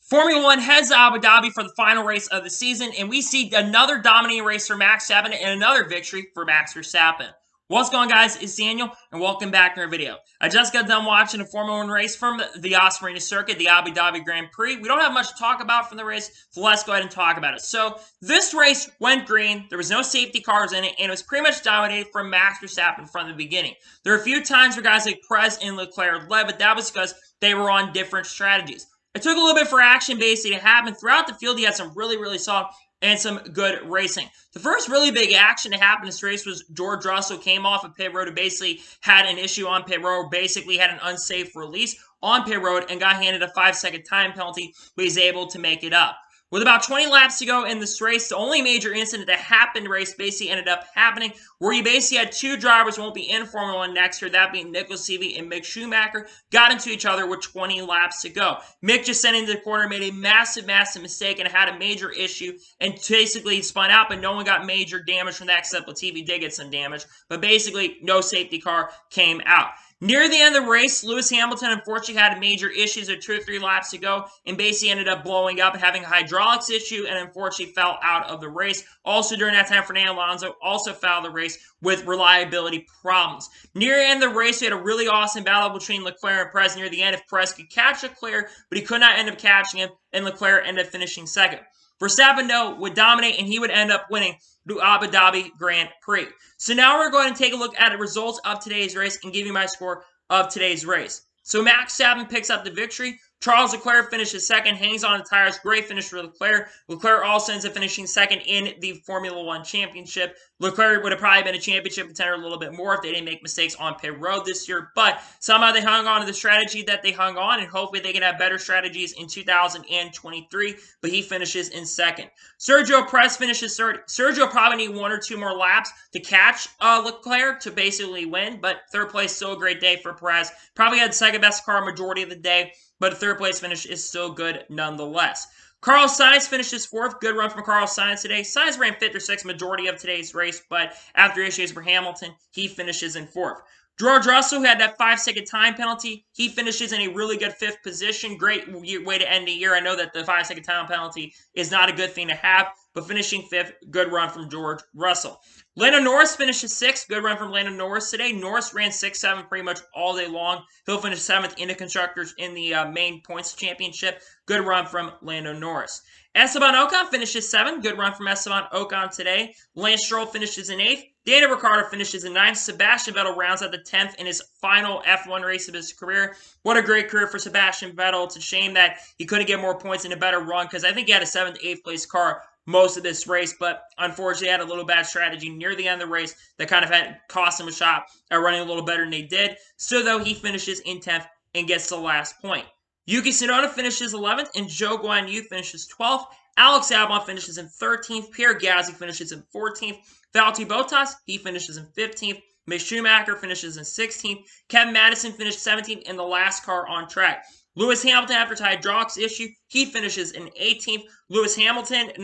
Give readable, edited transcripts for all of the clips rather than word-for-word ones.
Formula One heads to Abu Dhabi for the final race of the season, and we see another dominating race for Max Verstappen and another victory for Max Verstappen. What's going on, guys? It's Daniel, and welcome back to our video. I just got done watching a Formula One race from the Osprey circuit, the Abu Dhabi Grand Prix. We don't have much to talk about from the race, so let's go ahead and talk about it. So this race went green. There was no safety cars in it, and it was pretty much dominated from Max Verstappen from the beginning. There were a few times where guys like Perez and Leclerc led, but that was because they were on different strategies. It took a little bit for action basically to happen. Throughout the field, he had some really solid and some good racing. The first really big action to happen in this race was George Russell came off of pit road and basically had an issue on pit road, basically had an unsafe release on pit road and got handed a 5-second time penalty, but he's able to make it up. With about 20 laps to go in this race, the only major incident that happened in the race basically ended up happening where you basically had two drivers who won't be in Formula One next year, that being Nick Latifi and Mick Schumacher, got into each other with 20 laps to go. Mick just sent into the corner, made a massive mistake, and had a major issue, and basically spun out, but no one got major damage from that, except Latifi did get some damage, but basically no safety car came out. Near the end of the race, Lewis Hamilton unfortunately had major issues with 2 or 3 laps to go and basically ended up blowing up and having a hydraulics issue and unfortunately fell out of the race. Also during that time, Fernando Alonso also fell out of the race with reliability problems. Near the end of the race, we had a really awesome battle between Leclerc and Perez near the end. If Perez could catch Leclerc, but he could not end up catching him, and Leclerc ended up finishing second. Verstappen, though, would dominate, and he would end up winning the Abu Dhabi Grand Prix. So now we're going to take a look at the results of today's race and give you my score of today's race. So Max Verstappen picks up the victory. Charles Leclerc finishes second, hangs on the tires. Great finish for Leclerc. Leclerc also ends up finishing second in the Formula One Championship. Leclerc would have probably been a championship contender a little bit more if they didn't make mistakes on pit road this year, but somehow they hung on to the strategy that they hung on, and hopefully they can have better strategies in 2023, but he finishes in second. Sergio Perez finishes third. Sergio probably need 1 or 2 more laps to catch Leclerc to basically win, but third place, still a great day for Perez. Probably had the second best car majority of the day, but a third place finish is still good nonetheless. Carlos Sainz finishes 4th. Good run from Carlos Sainz today. Sainz ran 5th or 6th majority of today's race, but after issues for Hamilton, he finishes in 4th. George Russell, who had that 5-second time penalty, he finishes in a really good 5th position. Great way to end the year. I know that the 5-second time penalty is not a good thing to have, but finishing 5th, good run from George Russell. Lando Norris finishes 6th. Good run from Lando Norris today. Norris ran 6-7 pretty much all day long. He'll finish 7th in the Constructors in the main points championship. Good run from Lando Norris. Esteban Ocon finishes 7th. Good run from Esteban Ocon today. Lance Stroll finishes in 8th. Daniel Ricciardo finishes in 9th. Sebastian Vettel rounds out the 10th in his final F1 race of his career. What a great career for Sebastian Vettel. It's a shame that he couldn't get more points in a better run because I think he had a 7th, 8th place car most of this race, but unfortunately had a little bad strategy near the end of the race that kind of had cost him a shot at running a little better than they did. So though he finishes in 10th and gets the last point. Yuki Tsunoda finishes 11th and Zhou Guanyu finishes 12th. Alex Albon finishes in 13th. Pierre Gasly finishes in 14th. Valtteri Bottas, he finishes in 15th. Mick Schumacher finishes in 16th. Kevin Madison finished 17th in the last car on track. Lewis Hamilton, after hydraulics issue, he finishes in 18th. 18th.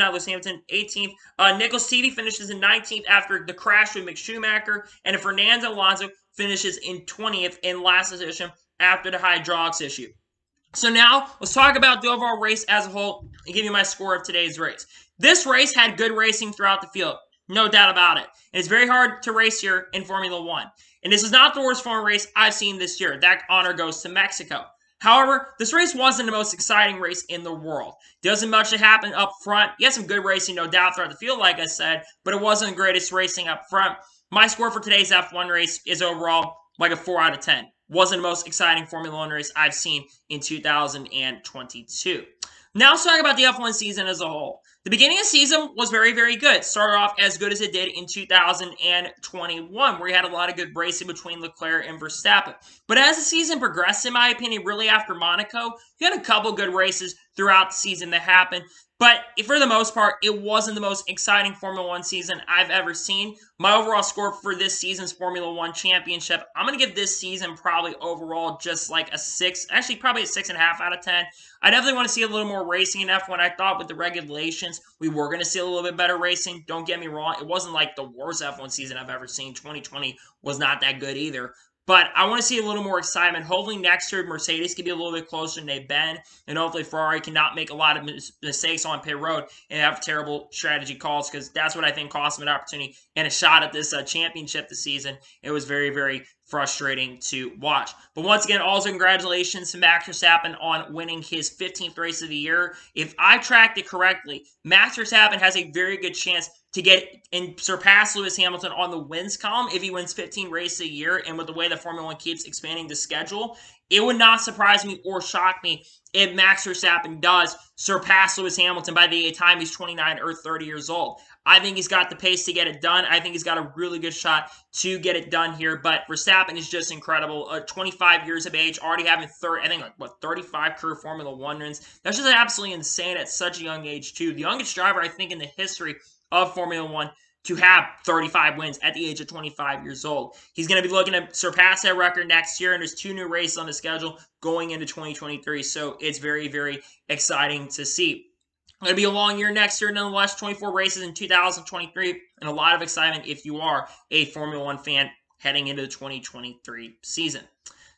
Nick Latifi finishes in 19th after the crash with Mick Schumacher. And Fernando Alonso finishes in 20th in last position after the hydraulics issue. So now, let's talk about the overall race as a whole and give you my score of today's race. This race had good racing throughout the field. No doubt about it. And it's very hard to race here in Formula One. And this is not the worst Formula race I've seen this year. That honor goes to Mexico. However, this race wasn't the most exciting race in the world. There wasn't much that happened up front. You had some good racing, no doubt, throughout the field, like I said, but it wasn't the greatest racing up front. My score for today's F1 race is overall like a 4 out of 10. Wasn't the most exciting Formula One race I've seen in 2022. Now let's talk about the F1 season as a whole. The beginning of the season was very good. It started off as good as it did in 2021, where you had a lot of good racing between Leclerc and Verstappen. But as the season progressed, in my opinion, really after Monaco, you had a couple good races throughout the season that happened. But for the most part, it wasn't the most exciting Formula One season I've ever seen. My overall score for this season's Formula One Championship, I'm going to give this season probably overall just like a 6, actually probably a 6.5 out of 10. I definitely want to see a little more racing in F1. I thought with the regulations, we were going to see a little bit better racing. Don't get me wrong. It wasn't like the worst F1 season I've ever seen. 2020 was not that good either. But I want to see a little more excitement. Hopefully next year Mercedes can be a little bit closer than they've been, and hopefully Ferrari cannot make a lot of mistakes on pit road and have terrible strategy calls, because that's what I think cost them an opportunity and a shot at this championship this season. It was very, very frustrating to watch. But once again, also congratulations to Max Verstappen on winning his 15th race of the year. If I tracked it correctly, Max Verstappen has a very good chance to get and surpass Lewis Hamilton on the wins column if he wins 15 races a year. And with the way that Formula One keeps expanding the schedule, it would not surprise me or shock me if Max Verstappen does surpass Lewis Hamilton by the time he's 29 or 30 years old. I think he's got the pace to get it done. I think he's got a really good shot to get it done here. But Verstappen is just incredible. 25 years of age, already having 35 career Formula One wins. That's just absolutely insane at such a young age, too. The youngest driver, I think, in the history of Formula One to have 35 wins at the age of 25 years old. He's going to be looking to surpass that record next year, and there's 2 new races on the schedule going into 2023. So it's very, very exciting to see. It's going to be a long year next year, nonetheless. 24 races in 2023, and a lot of excitement if you are a Formula One fan heading into the 2023 season.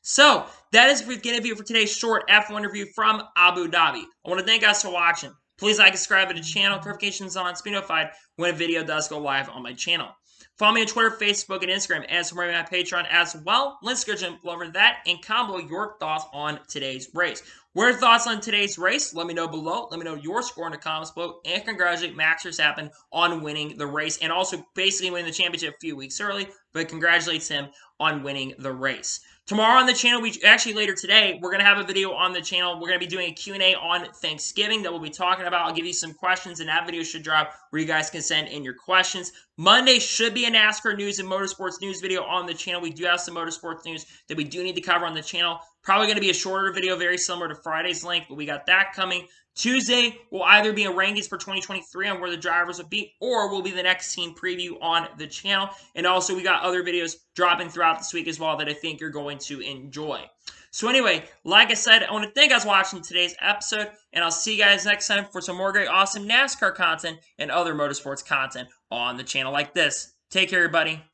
So that is going to be it for today's short F1 review from Abu Dhabi. I want to thank you guys for watching. Please like and subscribe to the channel, notifications on, to be notified when a video does go live on my channel. Follow me on Twitter, Facebook, and Instagram, and support me on Patreon as well. Links go over that, and combo your thoughts on today's race. What are your thoughts on today's race? Let me know below. Let me know your score in the comments below, and congratulate Max Verstappen on winning the race, and also basically winning the championship a few weeks early, but congratulates him on winning the race. Tomorrow on the channel, actually later today, we're going to have a video on the channel. We're going to be doing a Q&A on Thanksgiving that we'll be talking about. I'll give you some questions, and that video should drop where you guys can send in your questions. Monday should be a NASCAR news and motorsports news video on the channel. We do have some motorsports news that we do need to cover on the channel. Probably going to be a shorter video, very similar to Friday's length, but we got that coming. Tuesday will either be a rankings for 2023 on where the drivers will be, or will be the next team preview on the channel. And also, we got other videos dropping throughout this week as well that I think you're going to enjoy. So anyway, like I said, I want to thank you guys for watching today's episode, and I'll see you guys next time for some more great, awesome NASCAR content and other motorsports content on the channel like this. Take care, everybody.